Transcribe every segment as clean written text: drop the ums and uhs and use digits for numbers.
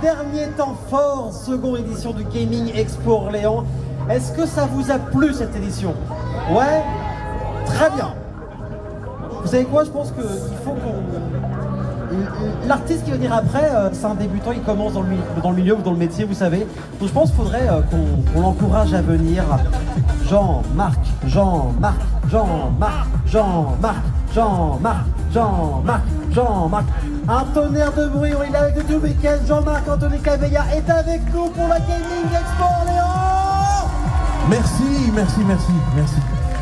dernier temps fort, seconde édition du Gaming Expo Orléans. Est-ce que ça vous a plu cette édition? Ouais? Très bien. Vous savez quoi, je pense qu'il faut qu'on... L'artiste qui va venir après, c'est un débutant, il commence dans le milieu ou dans le métier, vous savez. Donc je pense qu'il faudrait qu'on l'encourage à venir. Jean-Marc, Jean-Marc, Jean-Marc, Jean-Marc, Jean-Marc, Jean-Marc, Jean-Marc. Un tonnerre de bruit, il est avec nous tout le week-end. Jean-Marc Anthony Cavella est avec nous pour la Gaming Expo Orléans. Merci, merci, merci, merci.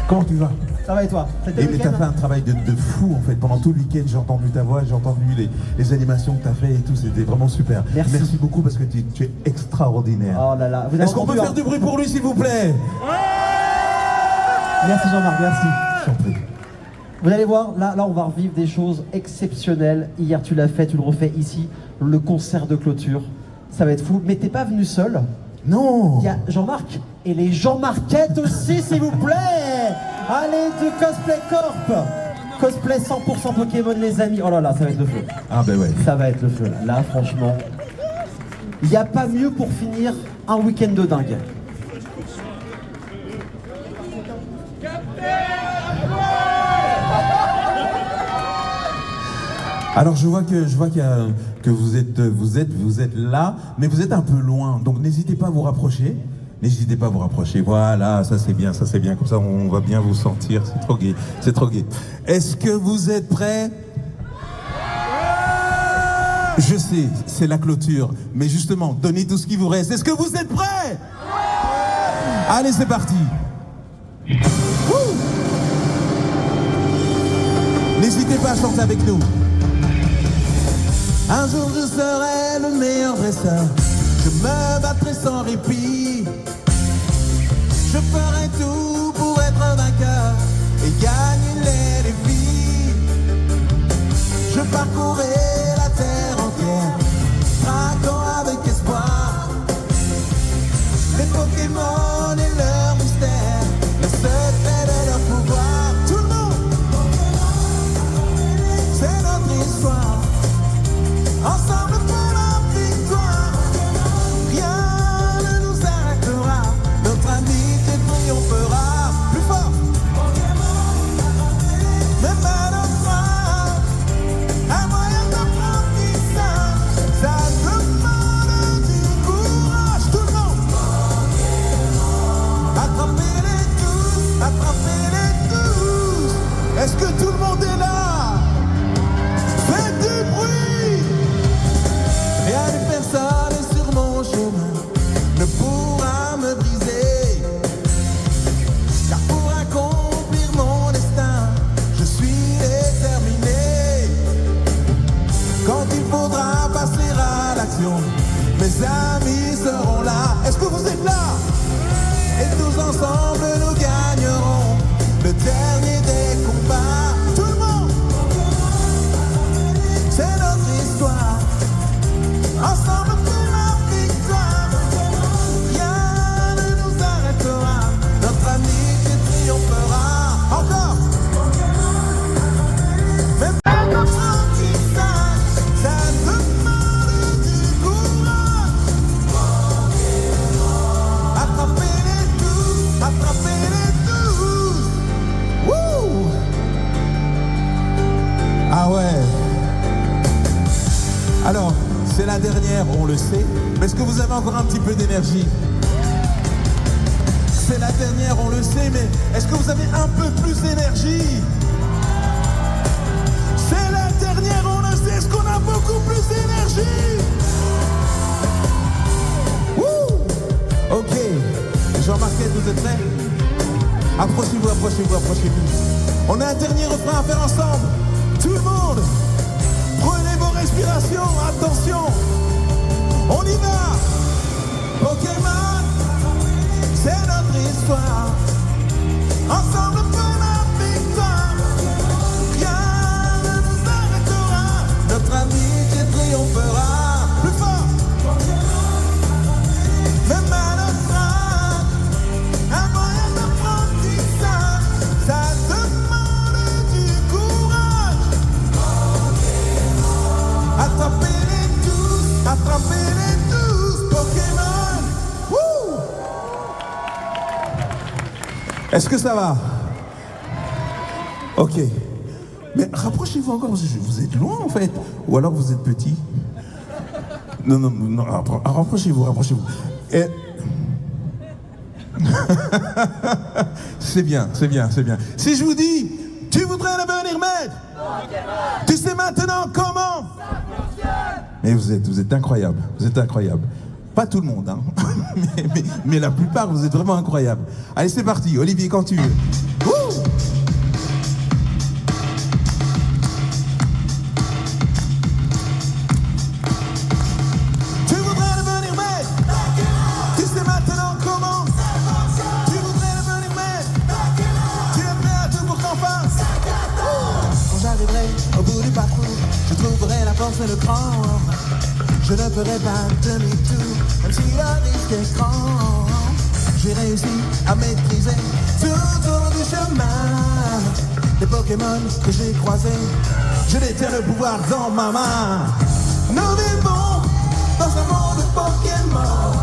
Comment tu vas? Ça va et toi? Et mais t'as fait un travail de fou en fait. Pendant tout le week-end, j'ai entendu ta voix, j'ai entendu les animations que t'as fait et tout. C'était vraiment super. Merci. Merci beaucoup parce que tu es extraordinaire. Oh là là. Est-ce qu'on peut faire du bruit pour lui s'il vous plaît? Merci Jean-Marc, merci. J'en prie. Vous allez voir, là on va revivre des choses exceptionnelles. Hier tu l'as fait, tu le refais ici, le concert de clôture. Ça va être fou, mais t'es pas venu seul. Non. Il y a Jean-Marc et les Jean-Marquettes aussi, s'il vous plaît. Allez, du Cosplay Corp. Cosplay 100% Pokémon, les amis. Oh là là, ça va être le feu. Ah ben ouais. Ça va être le feu, là. Là, franchement, il n'y a pas mieux pour finir un week-end de dingue. Alors je vois que vous êtes là, mais vous êtes un peu loin. Donc n'hésitez pas à vous rapprocher. N'hésitez pas à vous rapprocher. Voilà, ça c'est bien, comme ça on va bien vous sentir. C'est trop gai, c'est trop gai. Est-ce que vous êtes prêts? Je sais, c'est la clôture, mais justement, donnez tout ce qui vous reste. Est-ce que vous êtes prêts? Allez, c'est parti. Wouh! N'hésitez pas à chanter avec nous. Un jour je serai le meilleur dresseur. Je me battrai sans répit. Je ferai tout pour être un vainqueur et gagner les défis. Je parcourrai la terre entière, traquant avec espoir les Pokémon et leurs mystères, le secret de leur pouvoir. Tout le monde, c'est notre histoire. Ensemble pour la victoire. Rien ne nous arrêtera. Notre amitié triomphera. Plus fort. Même à notre âge, un moyen d'apprentissage. Ça demande du courage. Tout le monde. Attrapez-les tous. Attrapez-les tous. Est-ce que tout le monde est là? Faites du bruit. Rien ni personne sur mon chemin ne pourra me briser. Car pour accomplir mon destin, je suis déterminé. Quand il faudra passer à l'action, mes amis seront là. Est-ce que vous êtes là? Et tous ensemble nous gagnerons le dernier des combats. Tout le monde, c'est notre histoire. Ensemble pour la victoire. Rien ne nous arrêtera. Notre amitié triomphera. Encore. Même pas d'apprentissage, ça demande du courage. Attrapez-les tous, attrapez-les tous. Wouh! Ah ouais. Alors, c'est la dernière, on le sait. Mais est-ce que vous avez encore un petit peu d'énergie? C'est la dernière, on le sait, mais est-ce que vous avez un peu plus d'énergie? C'est la dernière, on le sait. Est-ce qu'on a beaucoup plus d'énergie? Wouh! Ok. Jean-Marc, vous êtes prêts? Approchez-vous, approchez-vous, approchez-vous. On a un dernier refrain à faire ensemble. Tout le monde, prenez vos respirations, attention. On y va. Pokémon, c'est notre histoire. Ensemble pour la victoire. Rien ne nous arrêtera. Notre amitié triomphera. Plus fort. Même à notre âge, un moyen d'apprentissage. Ça demande du courage. Attrapez-les tous. Est-ce que ça va? Ok. Mais rapprochez-vous encore, vous êtes loin en fait. Ou alors vous êtes petit. Non, rapprochez-vous. Et... c'est bien. Si je vous dis, tu voudrais devenir maître? Tu sais maintenant comment? Mais vous êtes incroyable. Pas tout le monde, hein. mais la plupart, vous êtes vraiment incroyables. Allez, c'est parti. Olivier, quand tu veux. Wouh! Tu voudrais devenir maître? Tu sais maintenant comment? Tu voudrais devenir maître? Tu es prêt à tout pour qu'on fasse? Quand j'arriverai au bout du parcours, je trouverai la force et le cran. Je ne ferai pas demi-tour, même si le risque est grand. J'ai réussi à maîtriser tout au long du chemin. Les Pokémon que j'ai croisés, Je détiens le pouvoir dans ma main. nous vivons dans un monde Pokémon.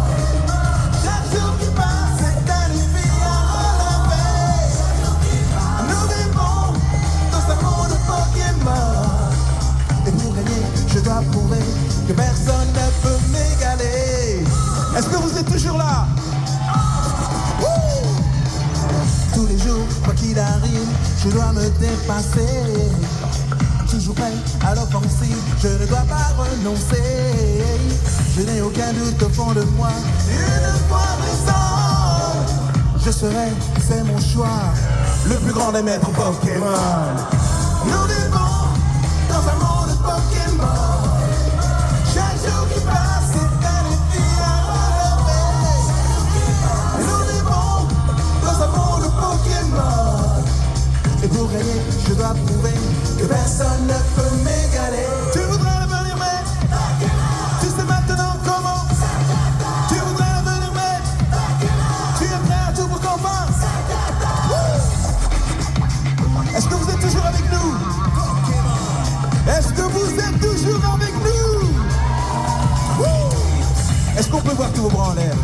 Chaque jour qui passe est un défi à relever. Nous vivons dans un monde Pokémon. Et pour gagner, je dois prouver que personne ne peut m'égaler. Est-ce que vous êtes toujours là? Tous les jours, quoi qu'il arrive, je dois me dépasser. Toujours prêt à l'offensive, je ne dois pas renoncer. Je n'ai aucun doute au fond de moi. Une fois brisant, je serai, c'est mon choix, Le plus grand des maîtres Pokémon. nous vivons dans un monde Pokémon. Chaque jour qui passe est un défi à relever. Nous vivons dans un monde Pokémon. Et pour gagner, je dois prouver que personne ne peut m'égaler. Tu voudrais devenir maître? Tu sais maintenant comment? Tu voudrais devenir maître? Tu es prêt à tout pour qu'on fasse? Est-ce que vous êtes toujours avec nous? Est-ce que vous êtes toujours avec nous? Est-ce qu'on peut voir tous vos bras en l'air?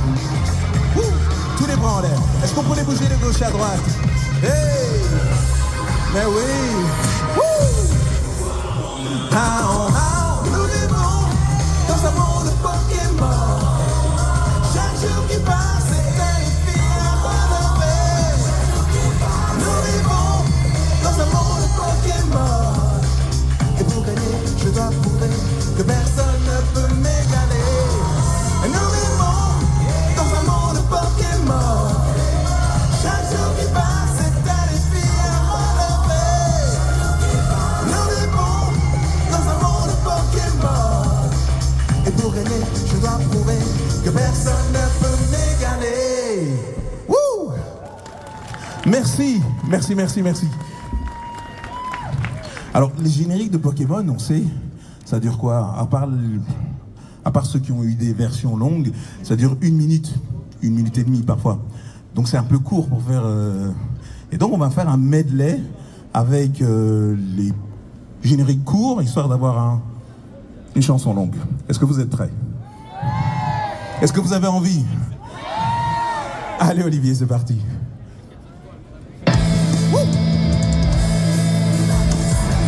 Tous les bras en l'air. Est-ce qu'on peut les bouger de gauche à droite? Hey! Mais oui! Nous vivons dans un monde Pokémon. Chaque jour qui passe est un défi à relever. Nous vivons dans un monde Pokémon. Et pour gagner, je dois prouver que personne ne peut m'égaler. Nous vivons dans un monde Pokémon. Chaque jour qui passe est un défi à relever. Nous vivons dans un monde Pokémon. Et pour gagner, je dois prouver que personne ne peut m'égaler. Wouh! Merci. Alors, les génériques de Pokémon, on sait, ça dure quoi? À part ceux qui ont eu des versions longues, ça dure 1 minute et demie parfois. Donc c'est un peu court pour faire... Et donc on va faire un medley avec les génériques courts, histoire d'avoir une chanson longue. Est-ce que vous êtes prêts? Est-ce que vous avez envie? Allez Olivier, c'est parti.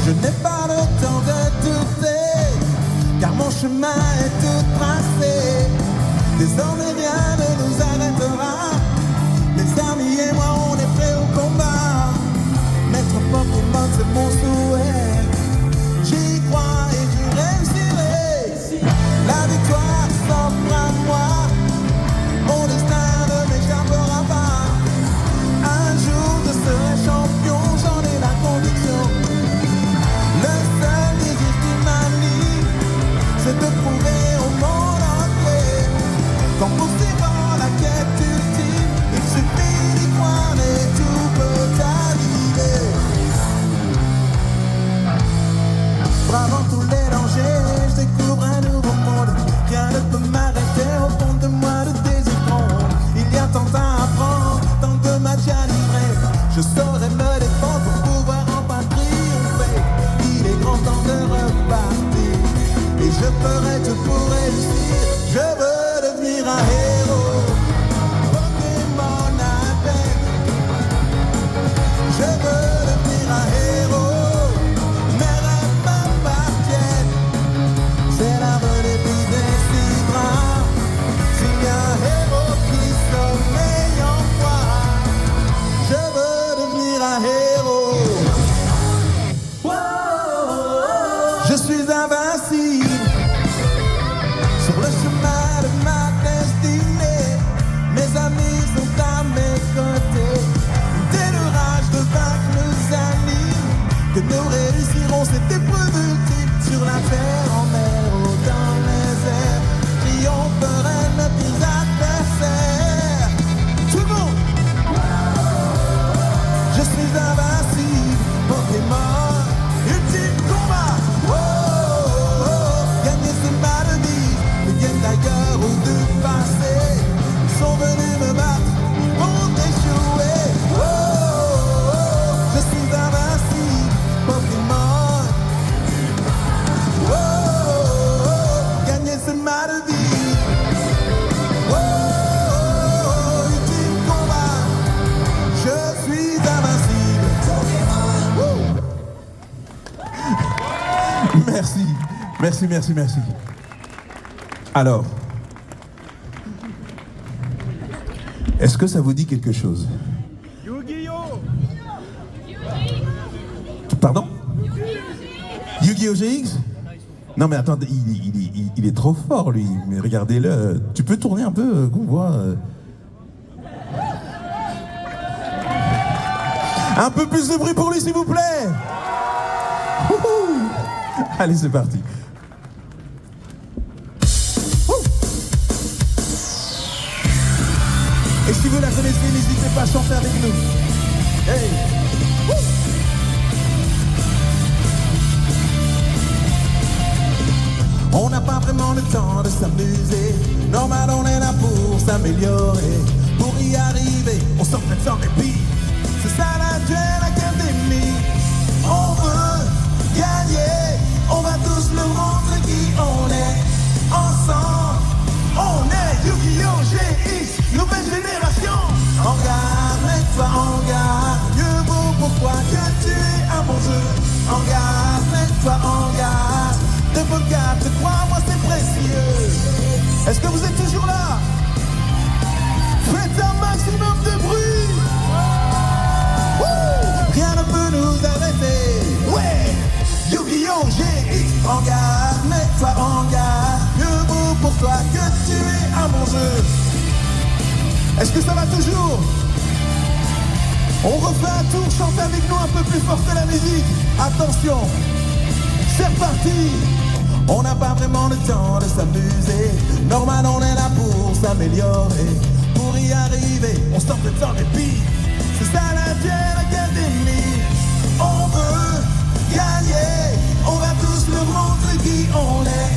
Je n'ai pas le temps de douter, car mon chemin est tout tracé. Désormais rien ne nous arrêtera. Mes amis et moi on est prêts au combat. Maître Pokémon c'est mon souhait. J'y crois et j'y réussirai. La victoire s'offre à moi. Mon destin ne m'échappera pas. Un jour je serai champion, j'en ai la conviction. Le seul désir qui m'anime, c'est de prouver au monde entier qu'en poursuivant la quête ultime, il suffit d'y croire et tout peut arriver. Bravant tous les dangers, je découvre un nouveau monde. Rien ne peut m'arrêter au fond de moi de désir gronde. Il y a tant à apprendre, tant de matchs à livrer. Je saurai me défendre pour pouvoir enfin triompher. Il est grand temps de repartir et je ferai tout pour réussir. Je veux devenir un héros. pas de vie. Oh, ultime combat, je suis invincible. Merci, merci, merci, merci. Alors, est-ce que ça vous dit quelque chose? Yu-Gi-Oh! Pardon? Yu-Gi-Oh GX? Non mais attends, il est trop fort lui, mais regardez-le. Tu peux tourner un peu, qu'on voit. Un peu plus de bruit pour lui s'il vous plaît. Wouhou. Allez, c'est parti. Et si vous la connaissez, n'hésitez pas à chanter avec nous. Hey. On n'a pas vraiment le temps de s'amuser. Normal, on est là pour s'améliorer. Pour y arriver, on s'entraîne sans répit. C'est ça la Duel Academy. On veut gagner. On va tous le montrer qui on est. Ensemble, on est Yu-Gi-Oh! GX, nouvelle génération. En garde, mets-toi en garde. Mieux vaut pour toi que tu aies un bon jeu. En garde, mets-toi en garde. De vos cartes, crois-moi, c'est précieux. Est-ce que vous êtes toujours là? Faites un maximum de bruit. Rien ne peut nous arrêter. Ouais, Yu-Gi-Oh! GX. En garde, mets-toi en garde. Mieux vaut pour toi que tu aies un bon jeu. Est-ce que ça va toujours? On refait un tour, chantez avec nous un peu plus fort que la musique. Attention, c'est reparti. On n'a pas vraiment le temps de s'amuser. Normal, on est là pour s'améliorer. Pour y arriver, on s'entraîne sans répit. C'est ça la Duel Academy. On veut gagner. On va tous le montrer qui on est.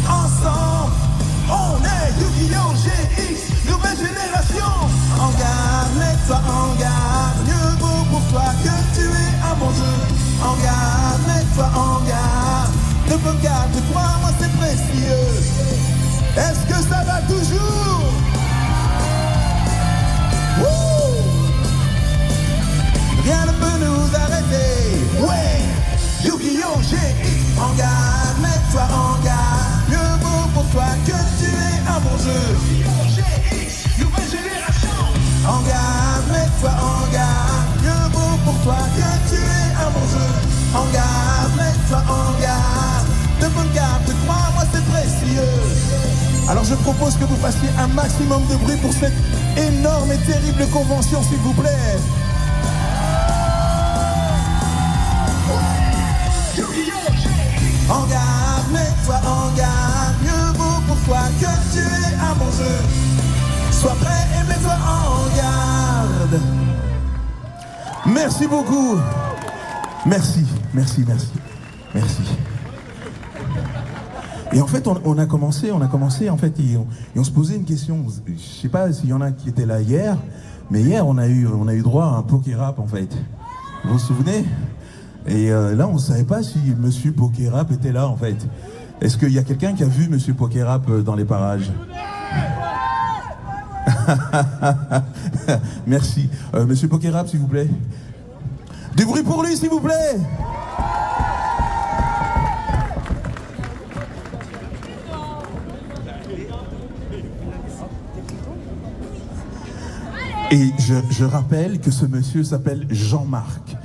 Ensemble, on est Yu-Gi-Oh! GX, nouvelle génération. En garde, mets-toi en garde. Mieux vaut pour toi que tu aies un bon jeu. En garde, mets-toi en garde. De vos cartes, crois-moi, c'est précieux. Est-ce que ça va toujours? Wouh! Rien ne peut nous arrêter. Ouais, Yu-Gi-Oh! GX. En garde, mets-toi en garde. Mieux vaut pour toi que tu aies un bon jeu. Yu-Gi-Oh! GX, nouvelle génération. En garde, mets-toi en garde. Mieux vaut pour toi que tu aies un bon jeu. En garde, mets-toi en garde. De bonnes cartes, crois-moi, c'est précieux. Alors je propose que vous fassiez un maximum de bruit pour cette énorme et terrible convention, s'il vous plaît. En garde, mets-toi en garde. Mieux vaut pour toi que tu aies un bon jeu. Sois prêt et mets-toi en garde. Merci beaucoup. Merci, merci, merci, merci. Et en fait, on a commencé en fait, et on se posait une question. Je sais pas s'il y en a qui étaient là hier, mais hier on a eu droit à un Pokérap en fait. Vous vous souvenez? Et là, on ne savait pas si Monsieur Pokérap était là en fait. Est-ce qu'il y a quelqu'un qui a vu Monsieur Pokérap dans les parages? Merci. Monsieur Pokérap, s'il vous plaît. Du bruit pour lui, s'il vous plaît. Et je rappelle que ce monsieur s'appelle Jean-Marc.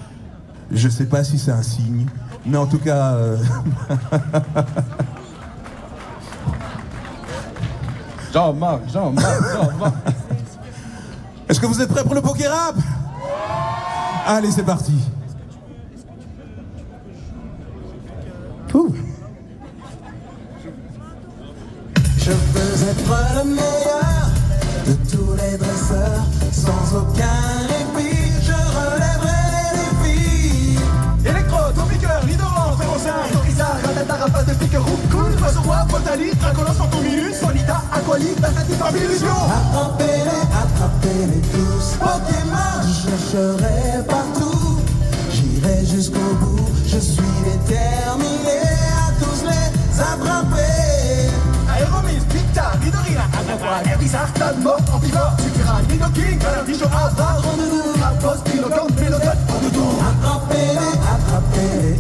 Je ne sais pas si c'est un signe, mais en tout cas... Jean-Marc. Est-ce que vous êtes prêts pour le Pokérap? Allez, c'est parti. Ouh. Je veux être le meilleur de tous les dresseurs, sans aucun répit, je relèverai les défis. Electro, Topiqueur, Lidorant, 05, Torisa, Ratata, Rafa de pique, Roupe, Cool, Vasoa, Potali, Dracolos, Fantomilus, Solita, Aquali, Tatati, Fabillusion. Attrapez-les tous, Pokémon, je chercherai partout, j'irai jusqu'au bout, je suis déterminé à tous les attraper. Aéromis, Charizard, t'as de mort, Antivore, Supera, Nidoking, Galardijo, Abra, Rondounou, Rapos, Pilogan, Mélodon, Rondounou.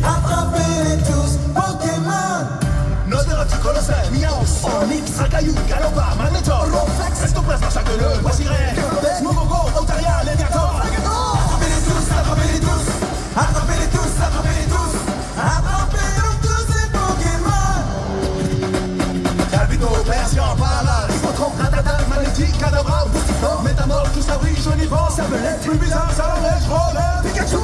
Attrapez-les tous, Pokémon. Nodorox, Colossal, Miaos, Onix, Rakayu, Galopar, Magnetor, Ronflex, Estoplasma, chaque le Voisiret, Gyarados, Mogogo, Otaria, Léviator. Attrapez-les tous, attrapez-les tous. Attrapez-les tous, attrapez-les tous. Attrapez-les tous les Pokémon. Calvino, Persian, Parala, Hippotron, Ratata, Magnétique, Kadabra, Boustiflore, Métamorphe, Toussabril, Jonivore, Cervelette, plus bizarre, Salamèche, Roller, Pikachu.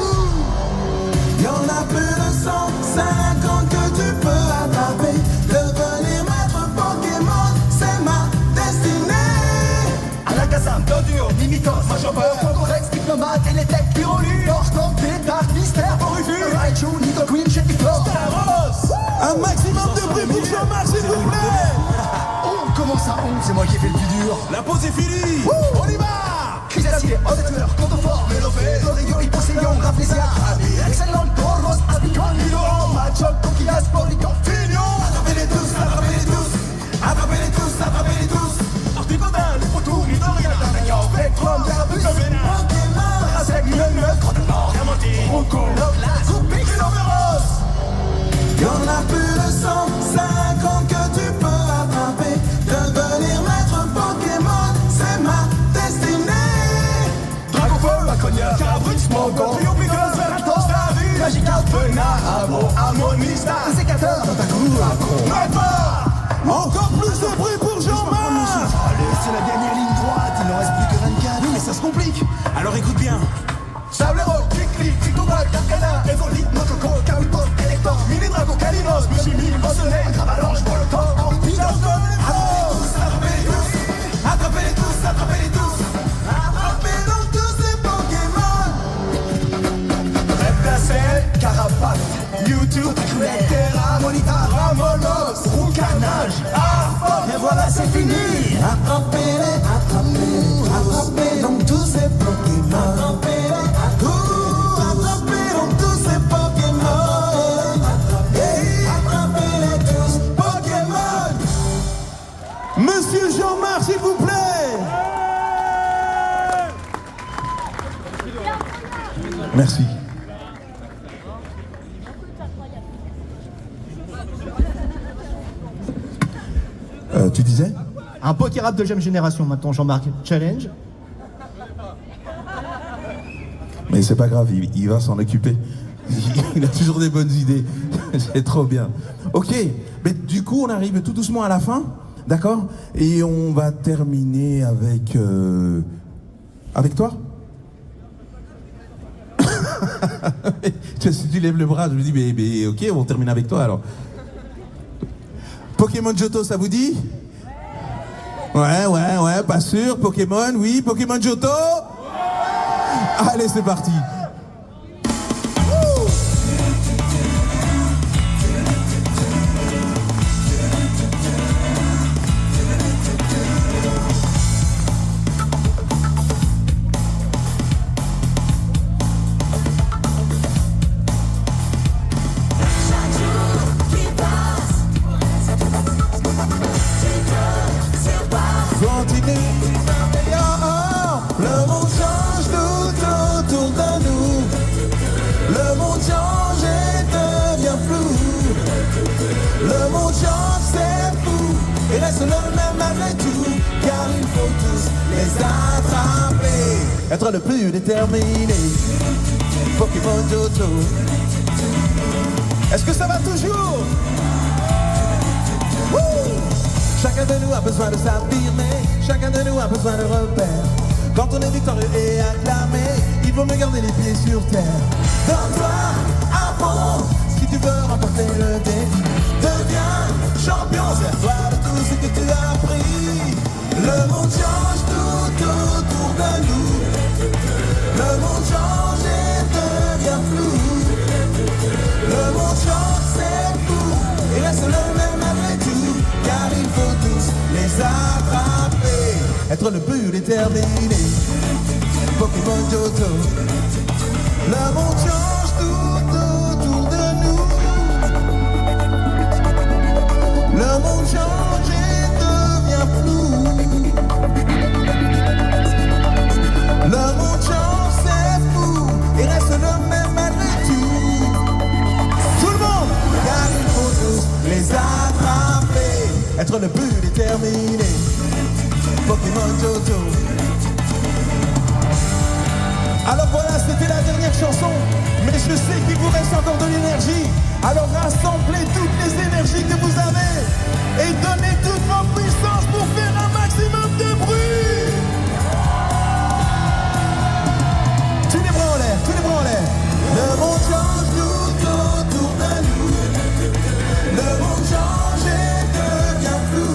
Y'en a plus de 150 que tu peux attraper. Devenir maître Pokémon, c'est ma destinée. Alakazam, Doduo, Mimitos, Machoper, Pokédex, Diplomate, Eletec, Pyrolu, Torchton, Tétard, Mystère, Borufu, Raichu, Nidoqueen, Chetiflore, Staros. Un maximum de bruit pour Jean-Marc, s'il vous plaît. Comment ça, c'est moi qui ai fait le plus dur. La pause est finie. On y va. Cristallier, Odeteur, Contofor, Mélopé, Lorigno, Hyposéion, Rafflesia, Excellent, Boros, Abicon, Miloran, Machop, Tokilas, Polygon, Fignon. Attrapez-les tous, attrapez-les tous. Attrapez-les tous, attrapez-les tous. Articodin, Potou, Midoriya, D'Artagnan, Vectrum, Garabus, Pokémon. Parasec, Neuf, Crotte-Mort, Diamantine, Ronco, Lovelace, Goupix, Silveros. Y'en a plus de 150 que tu peux attraper. Devenir maître Pokémon, c'est ma destinée. Dragofeu, Laconia, Carabrix, Smogon, Priopicus, Veratos, Stavi, Magikarp, Venaro, Harmonista, Sécateur, Tentacool, Nightmare. Encore plus de bruit pour Jean-Marc. Allez, c'est la dernière ligne droite, il n'en reste plus que 24. Oui, mais ça se complique. Alors écoute bien. Sablero, Kikli, Tictobal, Darkana, Evolit, Mojoco, Kabuto, Elector, Mini Drago, Kalinos, Mushimi, Bosselet, Gravalanche, Molotov, Ampidorgon, Attrapez-les tous, attrapez-les tous, attrapez-les tous. Attrapez donc tous ces Pokémon. Reptacel, Carapace, YouTube, Cruel, Terra, Monita, Ramolos, Roucanage, Arpon, et voilà c'est fini. Attrapez-les, attrapez-les, attrapez donc tous ces Pokémon. Attrapez-les, attrapez donc tous ces Pokémon. Attrapez-les tous, Pokémon. Monsieur Jean-Marc, s'il vous plaît. Merci. Tu disais? Un Pokérap deuxième génération maintenant, Jean-Marc. Challenge. Mais c'est pas grave, il va s'en occuper. Il a toujours des bonnes idées. C'est trop bien. Ok, mais du coup, on arrive tout doucement à la fin, d'accord? Et on va terminer avec... avec toi? Si tu lèves le bras, je me dis, mais ok, on termine avec toi alors. Pokémon Johto, ça vous dit? Ouais, pas sûr. Pokémon, oui. Pokémon Johto? Allez, c'est parti. Le monde change tout autour de nous. Le monde change et devient flou. Le monde change, c'est fou. Et reste le même malgré tout. Car il faut tous les attraper. Être le plus déterminé. Pokémon Johto. Est-ce que ça va toujours? Chacun de nous a besoin de s'affirmer. Chacun de nous a besoin de repères. Quand on est victorieux et acclamé, il vaut mieux garder les pieds sur terre. Donne-toi à fond si tu veux remporter le défi. Deviens champion, sers-toi de tout ce que tu as appris. Le monde change tout autour de nous. Le monde change et devient flou. Le monde change, c'est fou. Et reste le même malgré tout. Car il faut tous les attraper. Être le plus déterminé. Pokémon Johto. Le monde change tout autour de nous. Le monde change et devient flou. terminé. Pokémon Johto. Alors voilà, c'était la dernière chanson, mais je sais qu'il vous reste encore de l'énergie. Alors rassemblez toutes les énergies que vous avez et donnez toute vos puissances pour faire un maximum de bruit. Tous les bras en l'air, tous les bras en l'air. Le monde change, nous tourne à nous. Le monde change et devient flou.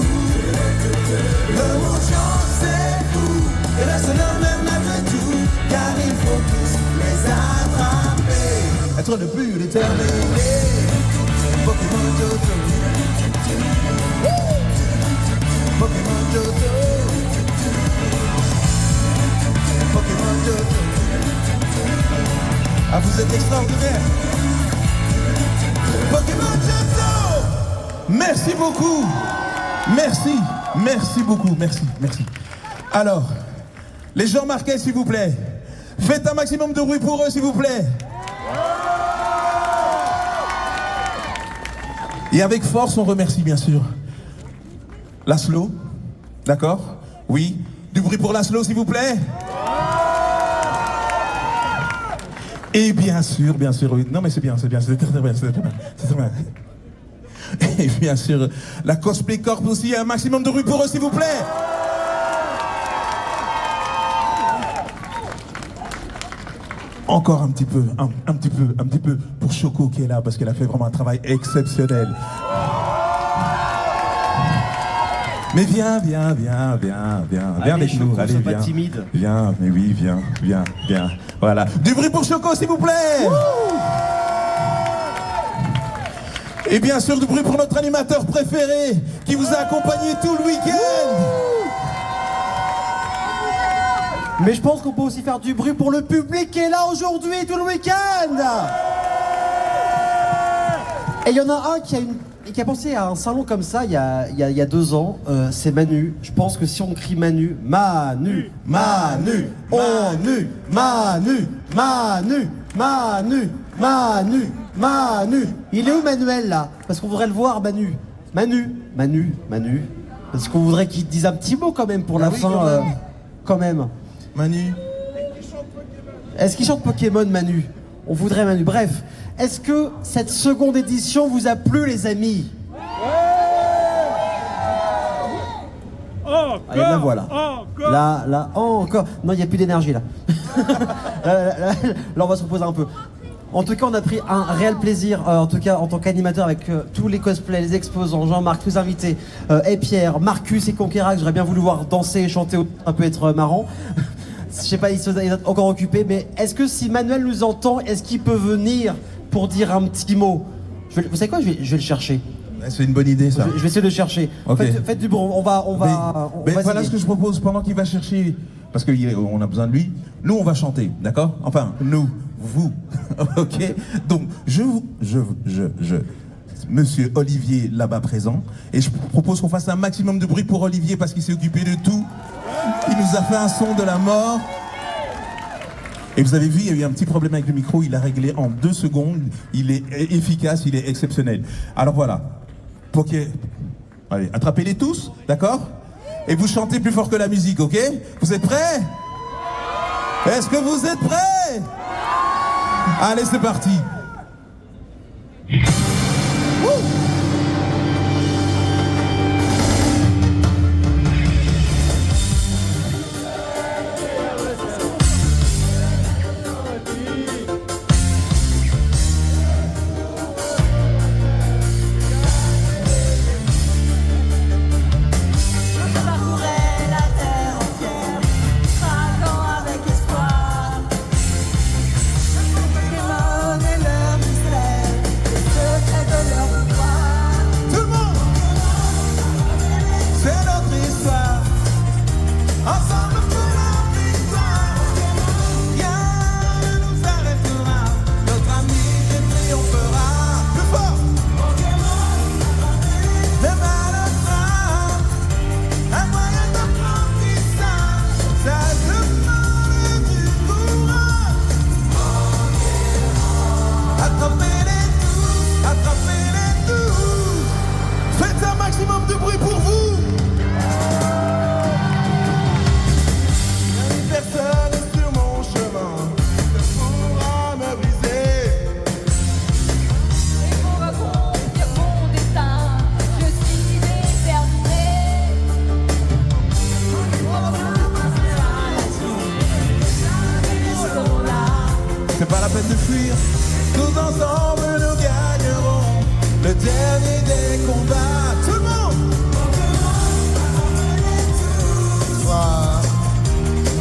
Le monde change, c'est fou. Et reste le même malgré tout, car il faut tous les attraper. Être le but est terminé. Pokémon Johto. Pokémon Johto. Pokémon Johto. Ah, vous êtes extraordinaire. Pokémon Johto. Merci beaucoup. Merci. Merci beaucoup. Merci. Merci. Alors, les gens marqués, s'il vous plaît. Faites un maximum de bruit pour eux, s'il vous plaît. Et avec force, on remercie bien sûr Laszlo, d'accord? Oui, du bruit pour Laszlo, s'il vous plaît. Et bien sûr, oui. Non mais c'est bien, c'est très bien, c'est très bien. Et bien sûr, la Cosplay Corp aussi, un maximum de bruit pour eux, s'il vous plaît. Encore un petit peu pour Choco qui est là parce qu'elle a fait vraiment un travail exceptionnel. Mais viens avec nous, allez, viens. Pas timide. Viens, mais oui, viens. Voilà. Du bruit pour Choco, s'il vous plaît. Et bien sûr, du bruit pour notre animateur préféré qui vous a accompagné tout le week-end. Mais je pense qu'on peut aussi faire du bruit pour le public qui est là aujourd'hui, tout le week-end. Et il y en a un qui a pensé à un salon comme ça il y a 2 ans, c'est Manu. Je pense que si on crie Manu, Manu, il est où Manuel là? Parce qu'on voudrait le voir, Manu. Manu. Parce qu'on voudrait qu'il dise un petit mot quand même pour la fin. Quand même. Manu. Est-ce qu'il chante Pokémon, Manu? On voudrait Manu. Bref, est-ce que cette seconde édition vous a plu, les amis? Allez, la voilà. Là, encore. Non, il n'y a plus d'énergie là. Là, on va se reposer un peu. En tout cas, on a pris un réel plaisir, en tout cas en tant qu'animateur avec tous les cosplays, les exposants, Jean-Marc, tous les invités, et Pierre, Marcus et Conquerac. J'aurais bien voulu voir danser et chanter, ça peut être marrant. Je sais pas, il est encore occupé, mais est-ce que si Manuel nous entend, est-ce qu'il peut venir pour dire un petit mot? Vous savez quoi, je vais le chercher. C'est une bonne idée, ça. Je vais essayer de le chercher. Okay. Faites du bruit, on va voilà ce que je propose pendant qu'il va chercher, parce qu'on a besoin de lui. Nous, on va chanter, d'accord? Enfin, nous, vous, ok? Donc, Monsieur Olivier, là-bas présent, et je propose qu'on fasse un maximum de bruit pour Olivier, parce qu'il s'est occupé de tout. Il nous a fait un son de la mort. Et vous avez vu, il y a eu un petit problème avec le micro, il a réglé en 2 secondes. Il est efficace, il est exceptionnel. Alors voilà. Allez, attrapez-les tous, d'accord? Et vous chantez plus fort que la musique, ok? Vous êtes prêts? Est-ce que vous êtes prêts? Allez, c'est parti. Pokémon et leur mystère. fuir. Tous ensemble nous gagnerons le dernier des combats. Tout le monde!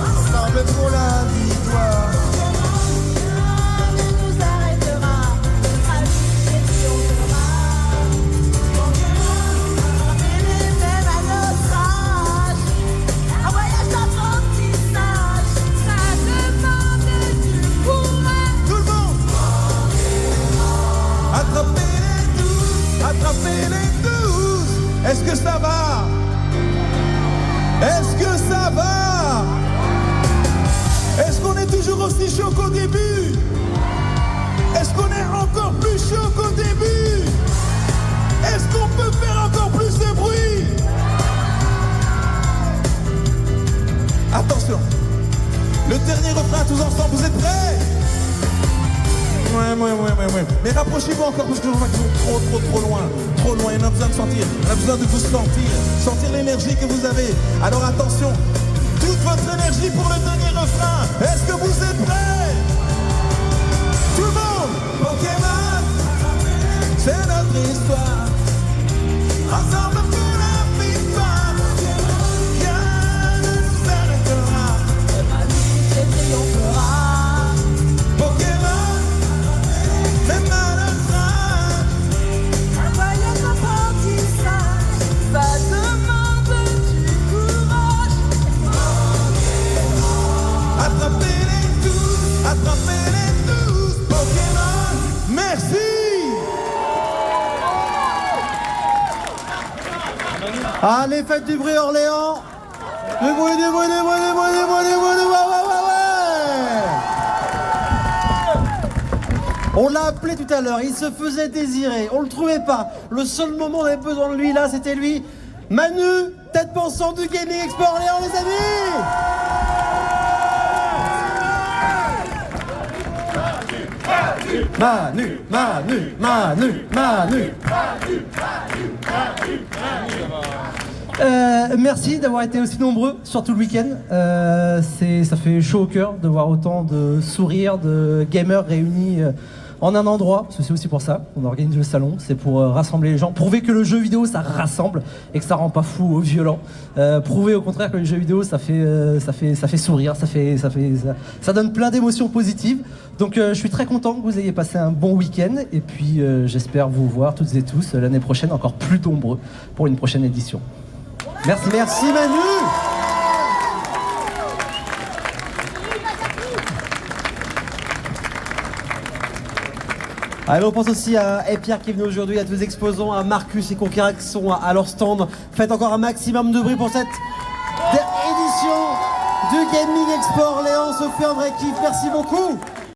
Ensemble pour la victoire. Attrapez-les tous. Est-ce que ça va? Est-ce que ça va? Est-ce qu'on est toujours aussi chaud qu'au début? Est-ce qu'on est encore plus chaud qu'au début? Est-ce qu'on peut faire encore plus de bruit? Attention, le dernier refrain tous ensemble, vous êtes prêts? Ouais. Mais rapprochez-vous encore parce que je vois qu'ils sont trop loin. Trop loin, on a besoin de sentir. On a besoin de vous sentir. Sentir l'énergie que vous avez. Alors attention, toute votre énergie pour le dernier refrain. Est-ce que vous êtes prêts? Tout le monde! Pokémon, c'est notre histoire. Ensemble pour la victoire. Rien ne nous arrêtera. Pokémon, même à la fin. Un voyage d'apprentissage, ça demande du courage. Attrapez-les tous, Pokémon. Merci. Allez, faites du bruit Orléans. Du bruit. On l'a appelé tout à l'heure, il se faisait désirer, on le trouvait pas. Le seul moment où on avait besoin de lui là, c'était lui. Manu, tête pensante du Gaming Expo Orléans, les amis. Manu. Merci d'avoir été aussi nombreux sur tout le week-end. Ça fait chaud au cœur de voir autant de sourires, de gamers réunis en un endroit. C'est aussi pour ça qu'on organise le salon. C'est pour rassembler les gens, prouver que le jeu vidéo ça rassemble et que ça rend pas fou ou violent. Prouver au contraire que le jeu vidéo ça fait sourire, ça donne plein d'émotions positives. Donc je suis très content que vous ayez passé un bon week-end et puis j'espère vous voir toutes et tous l'année prochaine encore plus nombreux pour une prochaine édition. Merci Manu. Allez, on pense aussi à Pierre qui est venu aujourd'hui, à tous les exposants, à Marcus et Conquérant qui sont à leur stand. Faites encore un maximum de bruit pour cette édition du Gaming Expo Orléans. Ce fut un vrai kiff, merci beaucoup.